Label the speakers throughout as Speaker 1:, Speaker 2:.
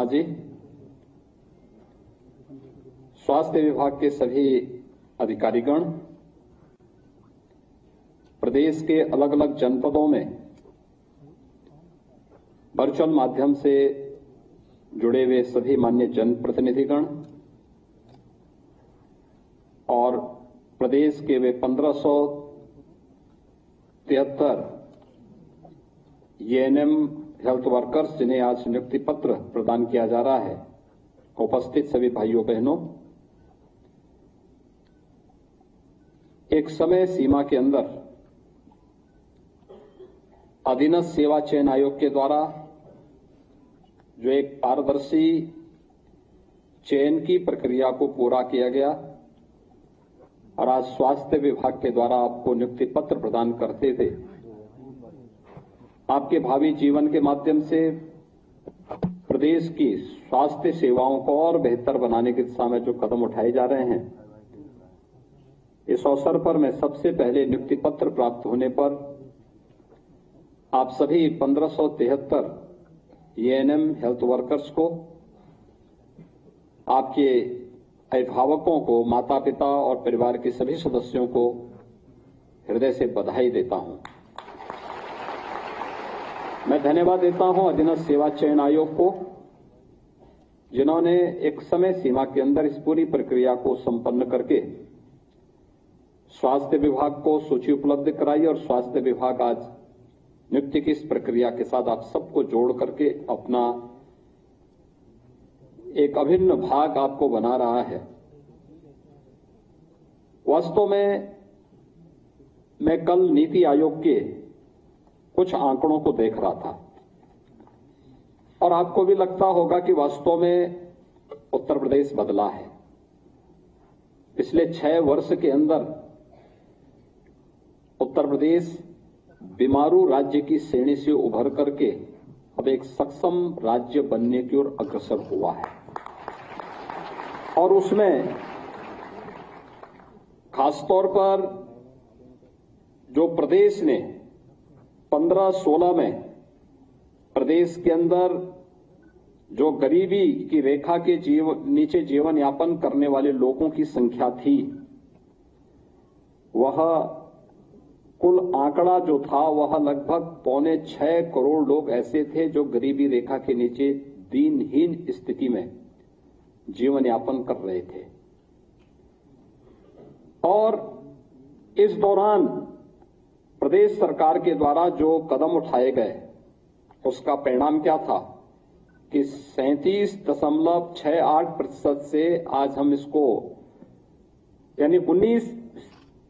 Speaker 1: जी, स्वास्थ्य विभाग के सभी अधिकारीगण, प्रदेश के अलग अलग जनपदों में वर्चुअल माध्यम से जुड़े हुए सभी मान्य जनप्रतिनिधिगण और प्रदेश के वे 1573 एएनएम हेल्थ वर्कर्स जिन्हें आज नियुक्ति पत्र प्रदान किया जा रहा है, उपस्थित सभी भाइयों बहनों, एक समय सीमा के अंदर अधीनस्थ सेवा चयन आयोग के द्वारा जो एक पारदर्शी चयन की प्रक्रिया को पूरा किया गया और आज स्वास्थ्य विभाग के द्वारा आपको नियुक्ति पत्र प्रदान करते थे, आपके भावी जीवन के माध्यम से प्रदेश की स्वास्थ्य सेवाओं को और बेहतर बनाने की दिशा में जो कदम उठाए जा रहे हैं, इस अवसर पर मैं सबसे पहले नियुक्ति पत्र प्राप्त होने पर आप सभी 1573 एएनएम हेल्थ वर्कर्स को, आपके अभिभावकों को, माता पिता और परिवार के सभी सदस्यों को हृदय से बधाई देता हूं। मैं धन्यवाद देता हूं अधीनस्थ सेवा चयन आयोग को, जिन्होंने एक समय सीमा के अंदर इस पूरी प्रक्रिया को संपन्न करके स्वास्थ्य विभाग को सूची उपलब्ध कराई और स्वास्थ्य विभाग आज नियुक्ति की इस प्रक्रिया के साथ आप सबको जोड़ करके अपना एक अभिन्न भाग आपको बना रहा है। वास्तव में मैं कल नीति आयोग के कुछ आंकड़ों को देख रहा था और आपको भी लगता होगा कि वास्तव में उत्तर प्रदेश बदला है। पिछले 6 वर्ष के अंदर उत्तर प्रदेश बीमारू राज्य की श्रेणी से उभर करके अब एक सक्षम राज्य बनने की ओर अग्रसर हुआ है और उसमें खासतौर पर जो प्रदेश ने 15-16 में प्रदेश के अंदर जो गरीबी की रेखा के नीचे जीवन यापन करने वाले लोगों की संख्या थी, वह कुल आंकड़ा जो था वह लगभग 5.25 करोड़ लोग ऐसे थे जो गरीबी रेखा के नीचे दीनहीन स्थिति में जीवन यापन कर रहे थे। और इस दौरान प्रदेश सरकार के द्वारा जो कदम उठाए गए उसका परिणाम क्या था कि 37.68% से आज हम इसको यानी 19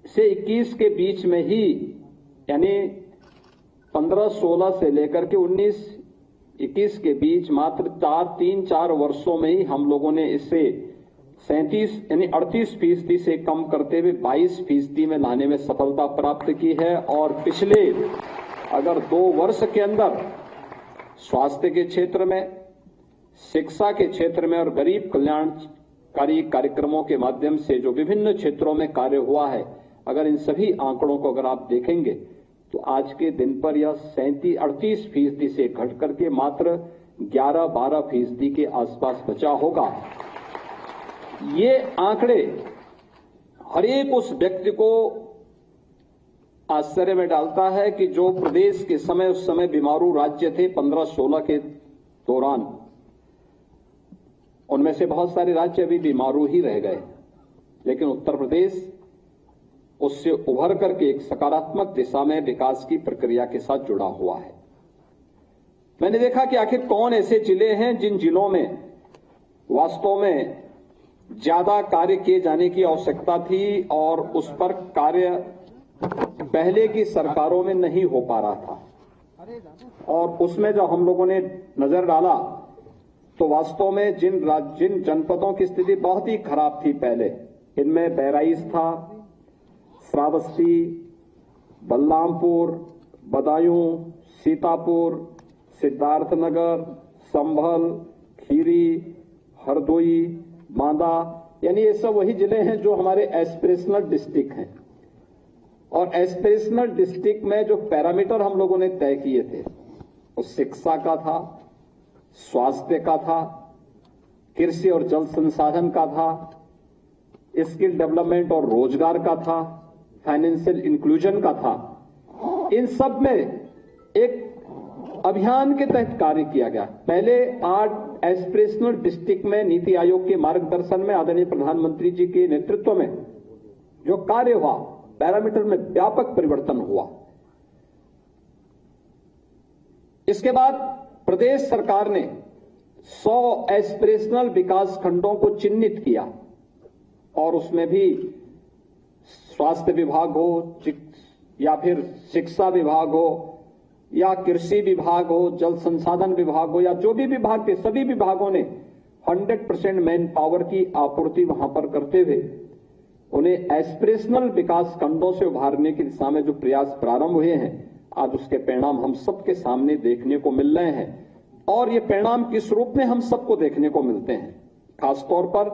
Speaker 1: से 21 के बीच में ही, यानी 15-16 से लेकर के 19-21 के बीच मात्र 3-4 वर्षों में ही हम लोगों ने इसे 37 यानी 38% से कम करते हुए 22% में लाने में सफलता प्राप्त की है। और पिछले अगर 2 वर्ष के अंदर स्वास्थ्य के क्षेत्र में, शिक्षा के क्षेत्र में और गरीब कल्याणकारी कार्यक्रमों के माध्यम से जो विभिन्न क्षेत्रों में कार्य हुआ है, अगर इन सभी आंकड़ों को अगर आप देखेंगे तो आज के दिन पर यह 38% से घट करके मात्र 11-12% के आसपास बचा होगा। ये आंकड़े हर एक उस व्यक्ति को आश्चर्य में डालता है कि जो प्रदेश के समय उस समय बीमारू राज्य थे 15-16 के दौरान, उनमें से बहुत सारे राज्य अभी बीमारू ही रह गए, लेकिन उत्तर प्रदेश उससे उभर करके एक सकारात्मक दिशा में विकास की प्रक्रिया के साथ जुड़ा हुआ है। मैंने देखा कि आखिर कौन ऐसे जिले हैं जिन जिलों में वास्तव में ज्यादा कार्य किए जाने की आवश्यकता थी और उस पर कार्य पहले की सरकारों में नहीं हो पा रहा था। और उसमें जब हम लोगों ने नजर डाला तो वास्तव में जिन जनपदों की स्थिति बहुत ही खराब थी पहले, इनमें बहराइच था, श्रावस्ती, बलरामपुर, बदायूं, सीतापुर, सिद्धार्थनगर, संभल, खीरी, हरदोई, बांदा, यानी ये सब वही जिले हैं जो हमारे एस्पिरेशनल डिस्ट्रिक्ट हैं। और एस्पिरेशनल डिस्ट्रिक्ट में जो पैरामीटर हम लोगों ने तय किए थे वो शिक्षा का था, स्वास्थ्य का था, कृषि और जल संसाधन का था, स्किल डेवलपमेंट और रोजगार का था, फाइनेंशियल इंक्लूजन का था। इन सब में एक अभियान के तहत कार्य किया गया। पहले 8 एस्पिरेशनल डिस्ट्रिक्ट में नीति आयोग के मार्गदर्शन में आदरणीय प्रधानमंत्री जी के नेतृत्व में जो कार्य हुआ, पैरामीटर में व्यापक परिवर्तन हुआ। इसके बाद प्रदेश सरकार ने 100 एस्पिरेशनल विकास खंडों को चिन्हित किया और उसमें भी स्वास्थ्य विभाग हो या फिर शिक्षा विभाग हो या कृषि विभाग हो, जल संसाधन विभाग हो या जो भी विभाग थे, सभी विभागों ने 100% मैन पावर की आपूर्ति वहां पर करते हुए उन्हें एस्पिरेशनल विकास खंडों से उभारने की दिशा में जो प्रयास प्रारंभ हुए हैं, आज उसके परिणाम हम सबके सामने देखने को मिल रहे हैं। और ये परिणाम किस रूप में हम सबको देखने को मिलते हैं। खासतौर पर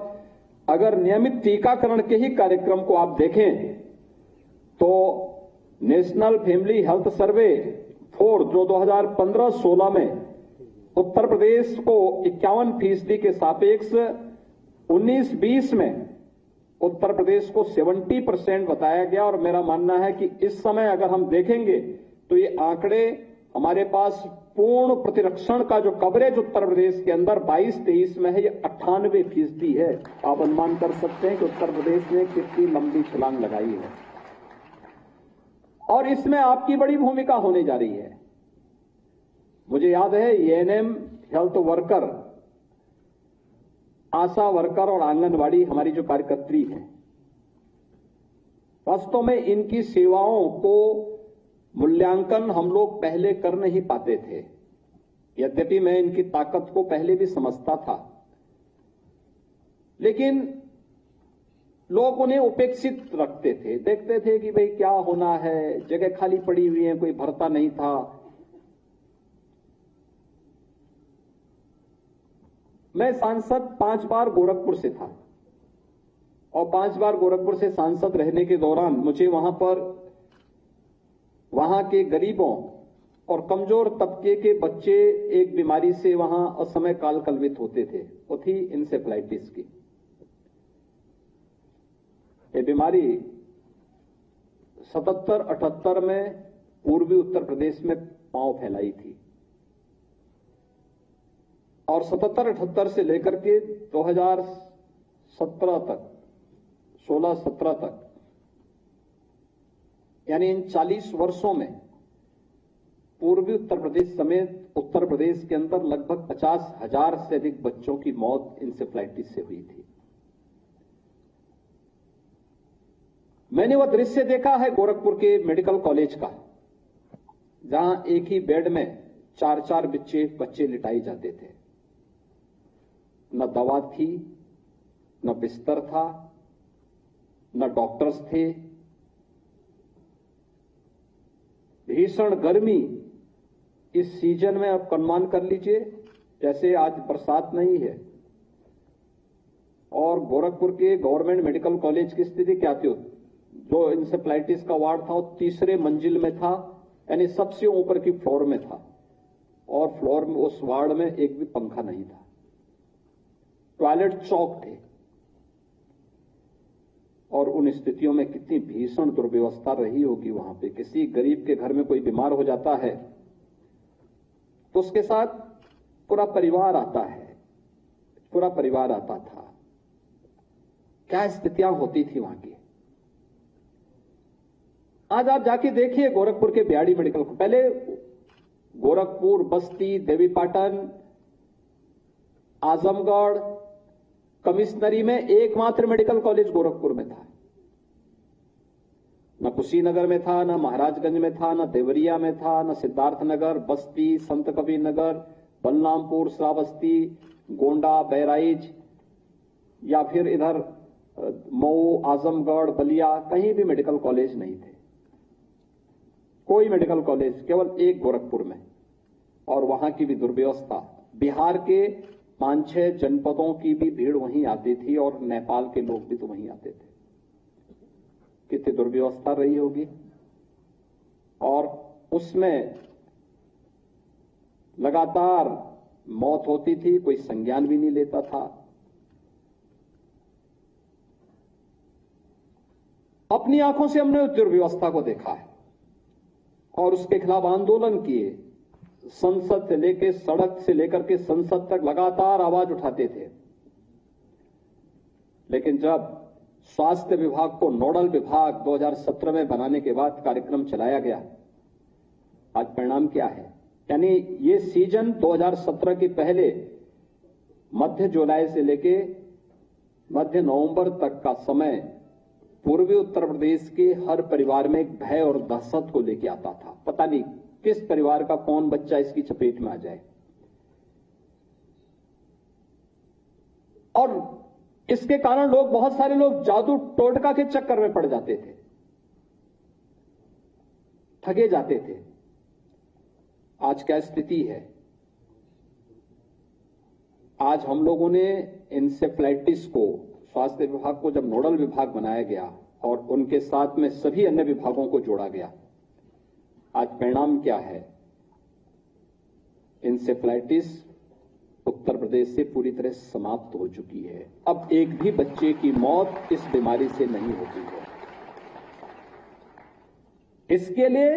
Speaker 1: अगर नियमित टीकाकरण के ही कार्यक्रम को आप देखें तो नेशनल फैमिली हेल्थ सर्वे 4 जो 2015-16 में उत्तर प्रदेश को 51% के सापेक्ष 19-20 में उत्तर प्रदेश को 70% बताया गया। और मेरा मानना है कि इस समय अगर हम देखेंगे तो ये आंकड़े हमारे पास पूर्ण प्रतिरक्षण का जो कवरेज उत्तर प्रदेश के अंदर 22-23 में है, ये 98% है। आप अनुमान कर सकते हैं कि उत्तर प्रदेश ने कितनी लंबी छलांग लगाई है और इसमें आपकी बड़ी भूमिका होने जा रही है। मुझे याद है एएनएम, हेल्थ वर्कर, आशा वर्कर और आंगनवाड़ी हमारी जो कार्यकर्त्री हैं, वास्तव में इनकी सेवाओं को मूल्यांकन हम लोग पहले कर नहीं पाते थे। यद्यपि मैं इनकी ताकत को पहले भी समझता था, लेकिन लोग उन्हें उपेक्षित रखते थे, देखते थे कि भाई क्या होना है, जगह खाली पड़ी हुई है, कोई भरता नहीं था। मैं सांसद 5 बार गोरखपुर से था और 5 बार गोरखपुर से सांसद रहने के दौरान मुझे वहां के गरीबों और कमजोर तबके के बच्चे एक बीमारी से वहां असमय काल कलवित होते थे, वो थी इंसेफ्लाइटिस की। ये बीमारी 77-78 में पूर्वी उत्तर प्रदेश में पांव फैलाई थी और 77-78 से लेकर के 2017 तक, 16-17 तक, यानी इन 40 वर्षों में पूर्वी उत्तर प्रदेश समेत उत्तर प्रदेश के अंदर लगभग 50,000 से अधिक बच्चों की मौत इंसेफ्लाइटिस से हुई थी। मैंने वह दृश्य देखा है गोरखपुर के मेडिकल कॉलेज का, जहां एक ही बेड में 4-4 बच्चे लिटाए जाते थे। न दवा थी, न बिस्तर था, न डॉक्टर्स थे। भीषण गर्मी इस सीजन में आप अनुमान कर लीजिए, जैसे आज बरसात नहीं है और गोरखपुर के गवर्नमेंट मेडिकल कॉलेज की स्थिति क्या थी। जो इंसेफ्लाइटिस का वार्ड था वो 3रे मंजिल में था, यानी सबसे ऊपर की फ्लोर में था और फ्लोर में उस वार्ड में एक भी पंखा नहीं था। टॉयलेट चौक थे और उन स्थितियों में कितनी भीषण दुर्व्यवस्था रही होगी वहां पे। किसी गरीब के घर में कोई बीमार हो जाता है तो उसके साथ पूरा परिवार आता है, पूरा परिवार आता था। क्या स्थितियां होती थी वहां की। आज आप जाके देखिए गोरखपुर के बिहाड़ी मेडिकल, पहले गोरखपुर, बस्ती, देवीपाटन, आजमगढ़, कमिश्नरी में एकमात्र मेडिकल कॉलेज गोरखपुर में था। न कुशीनगर में था, न महाराजगंज में था, न देवरिया में था, न सिद्धार्थनगर, बस्ती, संत कबीर नगर, बलरामपुर, श्रावस्ती, गोंडा, बहराइच या फिर इधर मऊ, आजमगढ़, बलिया, कहीं भी मेडिकल कॉलेज नहीं थे। कोई मेडिकल कॉलेज, केवल एक गोरखपुर में, और वहां की भी दुर्व्यवस्था। बिहार के 5-6 जनपदों की भी भीड़ वहीं आती थी और नेपाल के लोग भी तो वहीं आते थे। कितनी दुर्व्यवस्था रही होगी। और उसमें लगातार मौत होती थी, कोई संज्ञान भी नहीं लेता था। अपनी आंखों से हमने दुर्व्यवस्था को देखा है और उसके खिलाफ आंदोलन किए। संसद से लेकर सड़क से लेकर के संसद तक लगातार आवाज उठाते थे। लेकिन जब स्वास्थ्य विभाग को नोडल विभाग 2017 में बनाने के बाद कार्यक्रम चलाया गया, आज परिणाम क्या है? यानी ये सीजन 2017 के पहले मध्य जुलाई से लेके मध्य नवंबर तक का समय पूर्वी उत्तर प्रदेश के हर परिवार में एक भय और दहशत को लेके आता था। पता नहीं किस परिवार का कौन बच्चा इसकी चपेट में आ जाए। और इसके कारण बहुत सारे लोग जादू टोटका के चक्कर में पड़ जाते थे, ठगे जाते थे। आज क्या स्थिति है? आज हम लोगों ने इंसेफ्लाइटिस को, स्वास्थ्य विभाग को जब नोडल विभाग बनाया गया और उनके साथ में सभी अन्य विभागों को जोड़ा गया, आज परिणाम क्या है? इंसेफ्लाइटिस उत्तर प्रदेश से पूरी तरह समाप्त हो चुकी है। अब एक भी बच्चे की मौत इस बीमारी से नहीं होती है। इसके लिए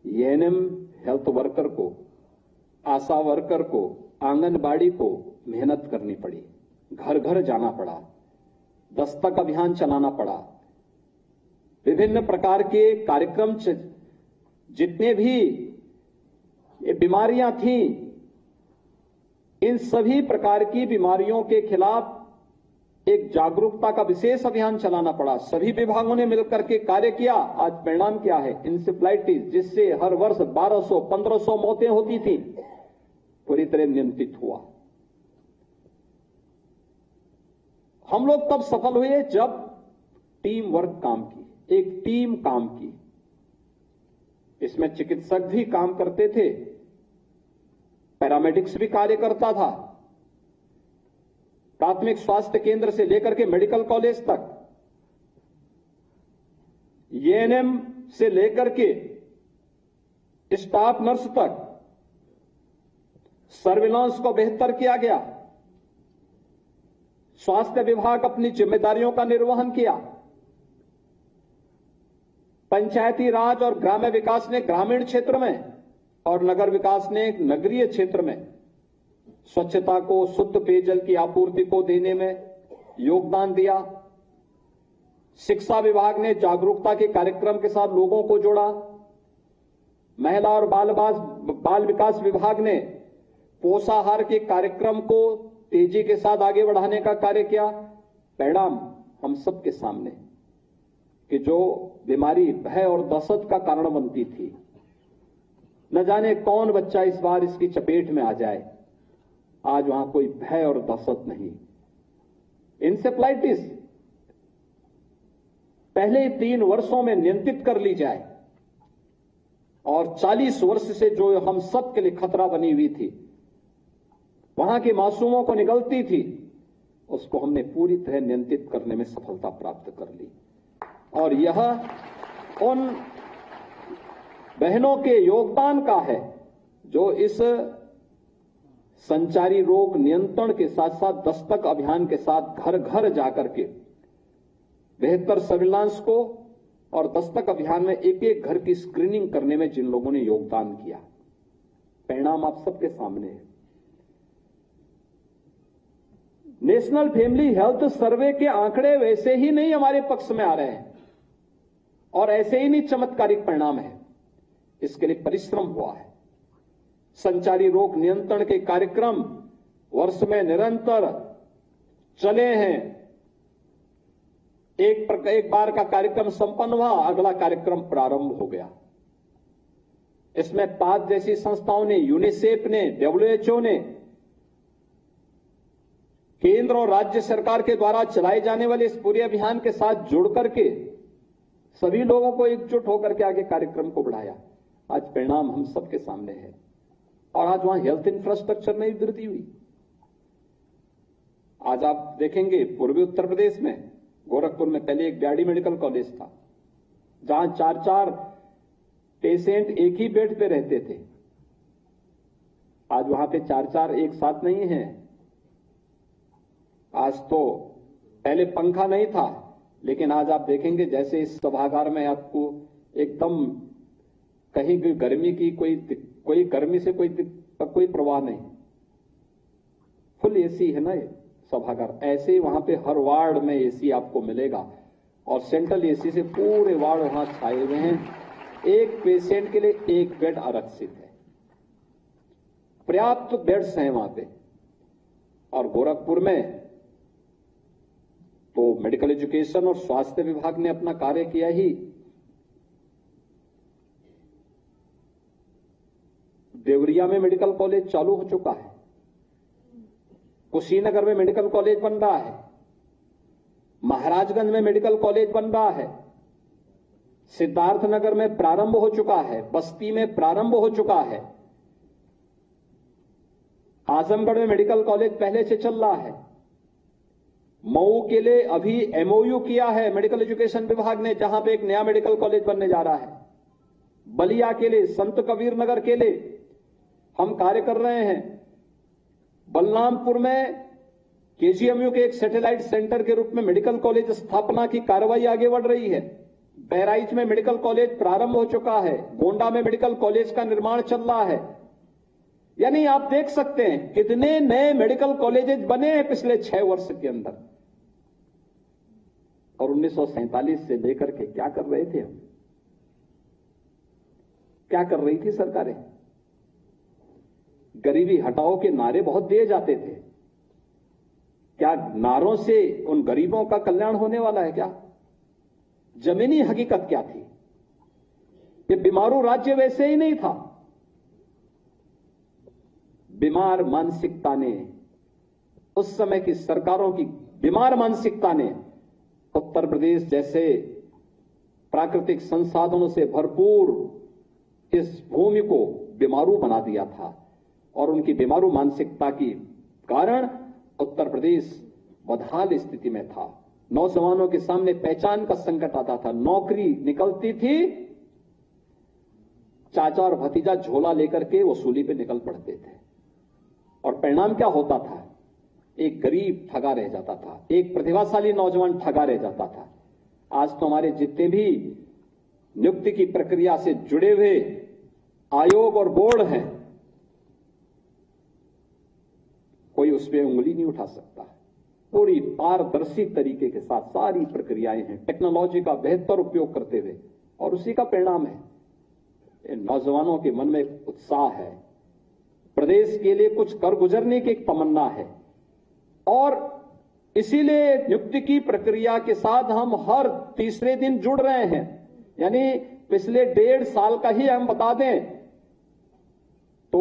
Speaker 1: एएनएम हेल्थ वर्कर को, आशा वर्कर को, आंगनबाड़ी को मेहनत करनी पड़ी, घर घर जाना पड़ा, दस्तक अभियान चलाना पड़ा, विभिन्न प्रकार के कार्यक्रम, जितने भी ये बीमारियां थीं, इन सभी प्रकार की बीमारियों के खिलाफ एक जागरूकता का विशेष अभियान चलाना पड़ा। सभी विभागों ने मिलकर के कार्य किया। आज परिणाम क्या है? इंसेफ्लाइटिस, जिससे हर वर्ष 1200-1500 मौतें होती थी, पूरी तरह नियंत्रित हुआ। हम लोग तब सफल हुए जब टीम वर्क काम की, एक टीम काम की। इसमें चिकित्सक भी काम करते थे, पैरामेडिक्स भी कार्य करता था, प्राथमिक स्वास्थ्य केंद्र से लेकर के मेडिकल कॉलेज तक, एएनएम से लेकर के स्टाफ नर्स तक सर्विलांस को बेहतर किया गया। स्वास्थ्य विभाग अपनी जिम्मेदारियों का निर्वहन किया। पंचायती राज और ग्राम्य विकास ने ग्रामीण क्षेत्र में और नगर विकास ने नगरीय क्षेत्र में स्वच्छता को, शुद्ध पेयजल की आपूर्ति को देने में योगदान दिया। शिक्षा विभाग ने जागरूकता के कार्यक्रम के साथ लोगों को जोड़ा। महिला और बाल विकास विभाग ने पोषाहार के कार्यक्रम को तेजी के साथ आगे बढ़ाने का कार्य किया। परिणाम हम सबके सामने कि जो बीमारी भय और दहशत का कारण बनती थी, न जाने कौन बच्चा इस बार इसकी चपेट में आ जाए, आज वहां कोई भय और दहशत नहीं। इंसेफ्लाइटिस पहले 3 वर्षों में नियंत्रित कर ली जाए और 40 वर्ष से जो हम सब के लिए खतरा बनी हुई थी, वहां के मासूमों को निगलती थी, उसको हमने पूरी तरह नियंत्रित करने में सफलता प्राप्त कर ली। और यह उन बहनों के योगदान का है जो इस संचारी रोग नियंत्रण के साथ साथ दस्तक अभियान के साथ घर घर जाकर के बेहतर सर्विलांस को और दस्तक अभियान में एक एक घर की स्क्रीनिंग करने में जिन लोगों ने योगदान किया। परिणाम आप सबके सामने है। नेशनल फैमिली हेल्थ सर्वे के आंकड़े वैसे ही नहीं हमारे पक्ष में आ रहे हैं और ऐसे ही नहीं चमत्कारिक परिणाम है। इसके लिए परिश्रम हुआ है। संचारी रोग नियंत्रण के कार्यक्रम वर्ष में निरंतर चले हैं। एक बार का कार्यक्रम संपन्न हुआ, अगला कार्यक्रम प्रारंभ हो गया। इसमें पाद जैसी संस्थाओं ने, यूनिसेफ ने, WHO ने, केंद्र और राज्य सरकार के द्वारा चलाए जाने वाले इस पूरे अभियान के साथ जुड़ करके सभी लोगों को एकजुट होकर के आगे कार्यक्रम को बढ़ाया। आज परिणाम हम सबके सामने है और आज वहां हेल्थ इंफ्रास्ट्रक्चर में भी वृद्धि हुई। आज आप देखेंगे पूर्वी उत्तर प्रदेश में गोरखपुर में पहले एक ब्याडी मेडिकल कॉलेज था जहां 4-4 पेशेंट एक ही बेड पे रहते थे। आज वहां पे 4-4 एक साथ नहीं है। आज तो पहले पंखा नहीं था, लेकिन आज आप देखेंगे जैसे इस सभागार में आपको एकदम कहीं भी गर्मी की कोई गर्मी से कोई प्रवाह नहीं, फुल एसी है ना ये सभागार। ऐसे ही वहां पे हर वार्ड में एसी आपको मिलेगा और सेंट्रल एसी से पूरे वार्ड वहां छाए हुए हैं। एक पेशेंट के लिए एक बेड आरक्षित है, पर्याप्त बेड्स हैं वहां पे। और गोरखपुर में तो मेडिकल एजुकेशन और स्वास्थ्य विभाग ने अपना कार्य किया ही। देवरिया में मेडिकल कॉलेज चालू हो चुका है, कुशीनगर में मेडिकल कॉलेज बन रहा है, महाराजगंज में मेडिकल कॉलेज बन रहा है, सिद्धार्थनगर में प्रारंभ हो चुका है, बस्ती में प्रारंभ हो चुका है, आजमगढ़ में मेडिकल कॉलेज पहले से चल रहा है। मऊ के लिए अभी एमओयू किया है मेडिकल एजुकेशन विभाग ने, जहां पे एक नया मेडिकल कॉलेज बनने जा रहा है। बलिया के लिए, संत कबीर नगर के लिए हम कार्य कर रहे हैं। बलरामपुर में केजीएमयू के एक सैटेलाइट सेंटर के रूप में मेडिकल कॉलेज स्थापना की कार्रवाई आगे बढ़ रही है। बहराइच में मेडिकल कॉलेज प्रारंभ हो चुका है, गोंडा में मेडिकल कॉलेज का निर्माण चल रहा है। यानी आप देख सकते हैं कितने नए मेडिकल कॉलेजेस बने हैं पिछले 6 वर्ष के अंदर। और 1947 से लेकर के क्या कर रहे थे हम, क्या कर रही थी सरकारें? गरीबी हटाओ के नारे बहुत दिए जाते थे। क्या नारों से उन गरीबों का कल्याण होने वाला है क्या? जमीनी हकीकत क्या थी? ये बीमारू राज्य वैसे ही नहीं था। बीमार मानसिकता ने, उस समय की सरकारों की बीमार मानसिकता ने उत्तर प्रदेश जैसे प्राकृतिक संसाधनों से भरपूर इस भूमि को बीमारू बना दिया था। और उनकी बीमारू मानसिकता के कारण उत्तर प्रदेश बदहाल स्थिति में था। नौजवानों के सामने पहचान का संकट आता था, नौकरी निकलती थी, चाचा और भतीजा झोला लेकर के वसूली पे निकल पड़ते थे। और परिणाम क्या होता था? एक गरीब ठगा रह जाता था, एक प्रतिभाशाली नौजवान ठगा रह जाता था। आज तो हमारे जितने भी नियुक्ति की प्रक्रिया से जुड़े हुए आयोग और बोर्ड हैं, कोई उस पर उंगली नहीं उठा सकता। पूरी पारदर्शी तरीके के साथ सारी प्रक्रियाएं हैं, टेक्नोलॉजी का बेहतर उपयोग करते हुए, और उसी का परिणाम है नौजवानों के मन में एक उत्साह है, प्रदेश के लिए कुछ कर गुजरने की एक तमन्ना है। और इसीलिए नियुक्ति की प्रक्रिया के साथ हम हर तीसरे दिन जुड़ रहे हैं। यानी पिछले 1.5 साल का ही हम बता दें तो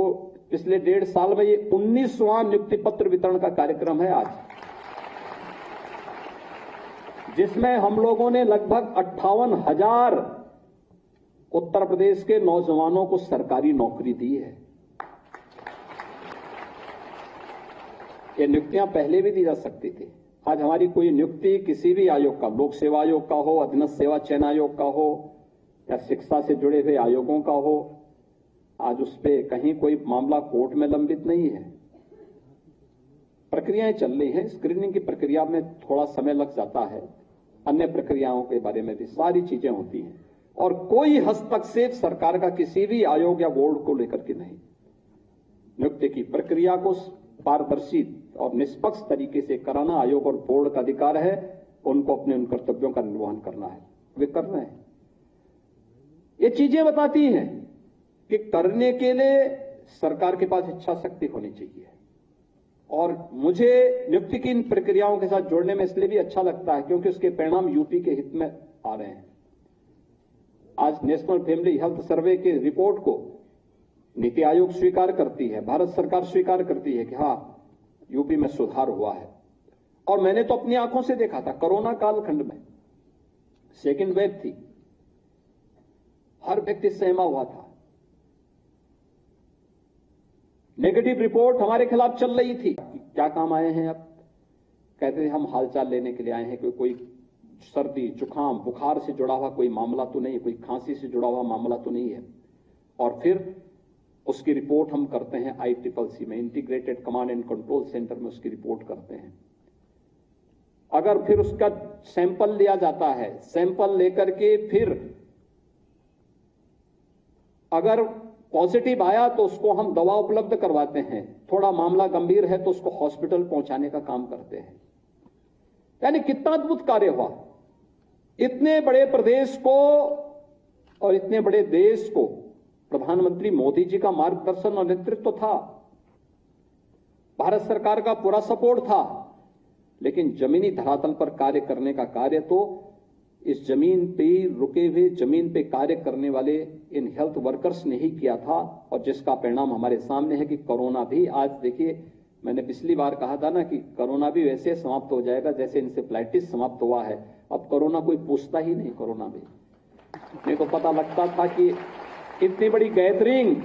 Speaker 1: पिछले 1.5 साल में ये 19वां नियुक्ति पत्र वितरण का कार्यक्रम है आज, जिसमें हम लोगों ने लगभग 58,000 उत्तर प्रदेश के नौजवानों को सरकारी नौकरी दी है। ये नियुक्तियां पहले भी दी जा सकती थी। आज हमारी कोई नियुक्ति किसी भी आयोग का, लोक सेवा आयोग का हो, अधीनस्थ सेवा चयन आयोग का हो, या शिक्षा से जुड़े हुए आयोगों का हो, आज उस पे कहीं कोई मामला कोर्ट में लंबित नहीं है। प्रक्रियाएं चल रही हैं। स्क्रीनिंग की प्रक्रिया में थोड़ा समय लग जाता है, अन्य प्रक्रियाओं के बारे में भी सारी चीजें होती हैं, और कोई हस्तक्षेप सरकार का किसी भी आयोग या बोर्ड को लेकर के नहीं। नियुक्ति की प्रक्रिया को पारदर्शी और निष्पक्ष तरीके से कराना आयोग और बोर्ड का अधिकार है। उनको अपने उन कर्तव्यों का निर्वहन करना है, वे कर रहे हैं। ये चीजें बताती हैं कि करने के लिए सरकार के पास इच्छा शक्ति होनी चाहिए। और मुझे नियुक्ति की इन प्रक्रियाओं के साथ जोड़ने में इसलिए भी अच्छा लगता है क्योंकि उसके परिणाम यूपी के हित में आ रहे हैं। आज नेशनल फैमिली हेल्थ सर्वे के रिपोर्ट को नीति आयोग स्वीकार करती है, भारत सरकार स्वीकार करती है कि हां यूपी में सुधार हुआ है। और मैंने तो अपनी आंखों से देखा था, कोरोना कालखंड में सेकेंड वेव थी, हर व्यक्ति सहमा हुआ था, नेगेटिव रिपोर्ट हमारे खिलाफ चल रही थी। क्या काम आए हैं? अब कहते थे हम हालचाल लेने के लिए आए हैं, कोई सर्दी जुकाम बुखार से जुड़ा हुआ कोई मामला तो नहीं, कोई खांसी से जुड़ा हुआ मामला तो नहीं है। और फिर उसकी रिपोर्ट हम करते हैं ICCC में, integrated command and control centre में उसकी रिपोर्ट करते हैं। अगर फिर उसका सैंपल लिया जाता है, सैंपल लेकर के फिर अगर पॉजिटिव आया तो उसको हम दवा उपलब्ध करवाते हैं, थोड़ा मामला गंभीर है तो उसको हॉस्पिटल पहुंचाने का काम करते हैं। यानी कितना अद्भुत कार्य हुआ। इतने बड़े प्रदेश को और इतने बड़े देश को प्रधानमंत्री मोदी जी का मार्गदर्शन और नेतृत्व था, भारत सरकार का पूरा सपोर्ट था, लेकिन जमीनी धरातल पर कार्य करने का कार्य तो इस जमीन पे रुके हुए, जमीन पे कार्य करने वाले इन हेल्थ वर्कर्स ने ही किया था। और जिसका परिणाम हमारे सामने है कि कोरोना भी आज देखिए, मैंने पिछली बार कहा था ना कि कोरोना भी वैसे समाप्त हो जाएगा जैसे इंसेफ्लाइटिस समाप्त हुआ है। अब कोरोना कोई पूछता ही नहीं। कोरोना में मेरे को पता लगता था कि इतनी बड़ी गैदरिंग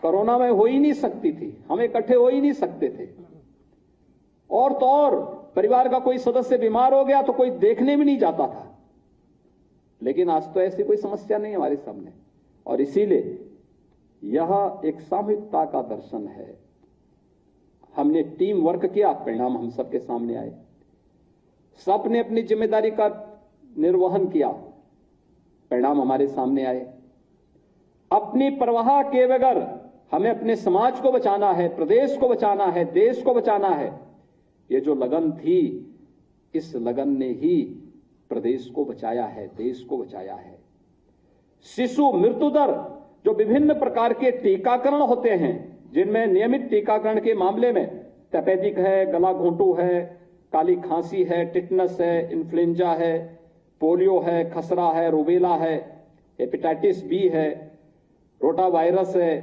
Speaker 1: कोरोना में हो ही नहीं सकती थी, हम इकट्ठे हो ही नहीं सकते थे। और तो और परिवार का कोई सदस्य बीमार हो गया तो कोई देखने भी नहीं जाता था। लेकिन आज तो ऐसी कोई समस्या नहीं हमारे सामने, और इसीलिए यह एक सामूहिकता का दर्शन है। हमने टीम वर्क किया, परिणाम हम सबके सामने आए। सबने अपनी जिम्मेदारी का निर्वहन किया, परिणाम हमारे सामने आए। अपनी परवाह किए बगैर हमें अपने समाज को बचाना है, प्रदेश को बचाना है, देश को बचाना है। ये जो लगन थी, इस लगन ने ही प्रदेश को बचाया है, देश को बचाया है। शिशु मृत्यु दर, जो विभिन्न प्रकार के टीकाकरण होते हैं, जिनमें नियमित टीकाकरण के मामले में तपेदिक है, गला घोंटू है, काली खांसी है, टिटनस है, इन्फ्लुएंजा है, पोलियो है, खसरा है, रूबेला है, हेपेटाइटिस बी है, रोटा वायरस है,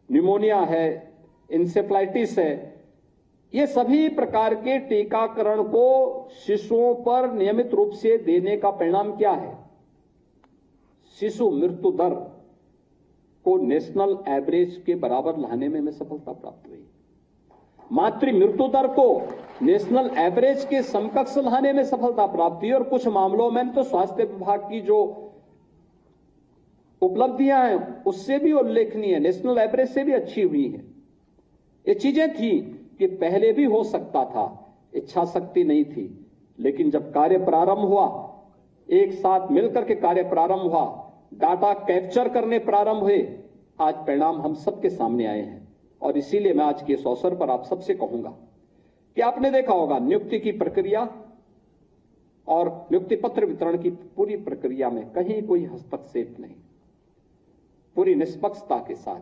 Speaker 1: न्यूमोनिया है, इंसेफ्लाइटिस है, ये सभी प्रकार के टीकाकरण को शिशुओं पर नियमित रूप से देने का परिणाम क्या है? शिशु मृत्यु दर को नेशनल एवरेज के बराबर लाने में हमें सफलता प्राप्त हुई। मातृ मृत्यु दर को नेशनल एवरेज के समकक्ष लाने में सफलता प्राप्त हुई। और कुछ मामलों में तो स्वास्थ्य विभाग की जो उपलब्धियां हैं उससे भी उल्लेखनीय है, नेशनल एवरेज से भी अच्छी हुई है। ये चीजें थी कि पहले भी हो सकता था, इच्छा शक्ति नहीं थी, लेकिन जब कार्य प्रारंभ हुआ, एक साथ मिलकर के कार्य प्रारंभ हुआ, डाटा कैप्चर करने प्रारंभ हुए, आज परिणाम हम सबके सामने आए हैं। और इसीलिए मैं आज के इस अवसर पर आप सबसे कहूंगा कि आपने देखा होगा नियुक्ति की प्रक्रिया और नियुक्ति पत्र वितरण की पूरी प्रक्रिया में कहीं कोई हस्तक्षेप नहीं, पूरी निष्पक्षता के साथ,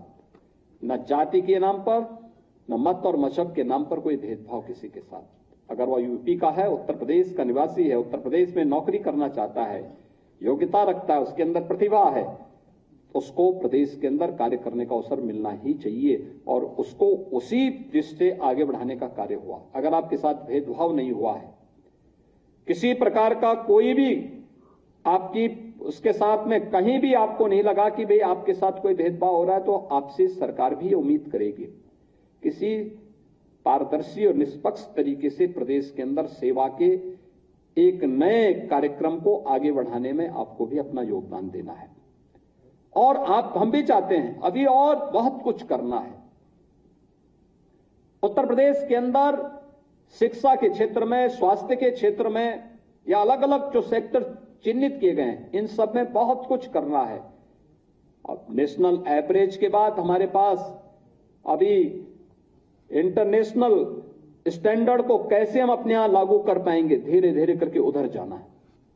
Speaker 1: न जाति के नाम पर, न मत और मजहब के नाम पर कोई भेदभाव किसी के साथ। अगर वह यूपी का है, उत्तर प्रदेश का निवासी है, उत्तर प्रदेश में नौकरी करना चाहता है, योग्यता रखता है, उसके अंदर प्रतिभा है, उसको प्रदेश के अंदर कार्य करने का अवसर मिलना ही चाहिए और उसको उसी दृष्टि से आगे बढ़ाने का कार्य हुआ। अगर आपके साथ भेदभाव नहीं हुआ है, किसी प्रकार का कोई भी आपकी उसके साथ में कहीं भी आपको नहीं लगा कि भाई आपके साथ कोई भेदभाव हो रहा है, तो आपसे सरकार भी उम्मीद करेगी किसी पारदर्शी और निष्पक्ष तरीके से प्रदेश के अंदर सेवा के एक नए कार्यक्रम को आगे बढ़ाने में आपको भी अपना योगदान देना है। और हम भी चाहते हैं, अभी और बहुत कुछ करना है। उत्तर प्रदेश के अंदर शिक्षा के क्षेत्र में, स्वास्थ्य के क्षेत्र में, या अलग अलग जो सेक्टर चिन्हित किए गए हैं, इन सब में बहुत कुछ करना है। अब नेशनल एवरेज के बाद हमारे पास अभी इंटरनेशनल स्टैंडर्ड को कैसे हम अपने यहां लागू कर पाएंगे, धीरे धीरे करके उधर जाना है।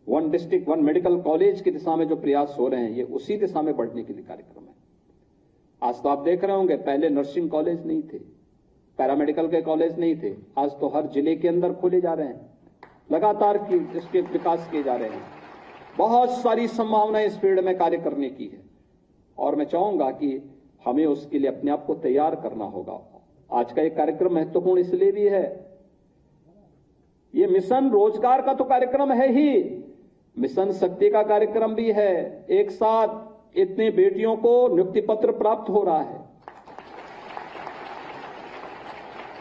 Speaker 1: One district one medical college की दिशा में जो प्रयास हो रहे हैं, ये उसी दिशा में बढ़ने के लिए कार्यक्रम है। आज तो आप देख रहे होंगे, पहले नर्सिंग कॉलेज नहीं थे, पैरामेडिकल के कॉलेज नहीं थे, आज तो हर जिले के अंदर खोले जा रहे हैं, लगातार इसके विकास किए जा रहे हैं। बहुत सारी संभावनाएं इस फील्ड में कार्य करने की है और मैं चाहूंगा कि हमें उसके लिए अपने आप को तैयार करना होगा। आज का ये कार्यक्रम महत्वपूर्ण इसलिए भी है, ये मिशन रोजगार का तो कार्यक्रम है ही, मिशन शक्ति का कार्यक्रम भी है। एक साथ इतने बेटियों को नियुक्ति पत्र प्राप्त हो रहा है,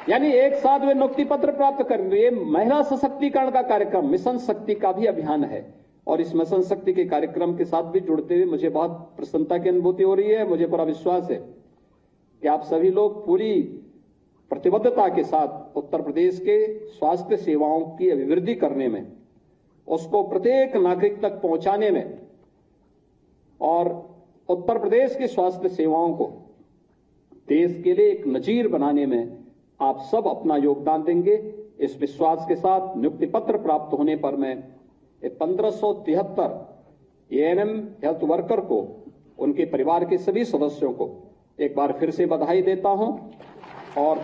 Speaker 1: यानी एक साथ वे नियुक्ति पत्र प्राप्त कर रहे हैं। महिला सशक्तिकरण का कार्यक्रम मिशन शक्ति का भी अभियान है और इस मिशन शक्ति के कार्यक्रम के साथ भी जुड़ते हुए मुझे बहुत प्रसन्नता की अनुभूति हो रही है। मुझे पूरा विश्वास है कि आप सभी लोग पूरी प्रतिबद्धता के साथ उत्तर प्रदेश के स्वास्थ्य सेवाओं की अभिवृद्धि करने में, उसको प्रत्येक नागरिक तक पहुंचाने में और उत्तर प्रदेश की स्वास्थ्य सेवाओं को देश के लिए एक नजीर बनाने में आप सब अपना योगदान देंगे। इस विश्वास के साथ नियुक्ति पत्र प्राप्त होने पर मैं 1573 एएनएम हेल्थ वर्कर को, उनके परिवार के सभी सदस्यों को एक बार फिर से बधाई देता हूं और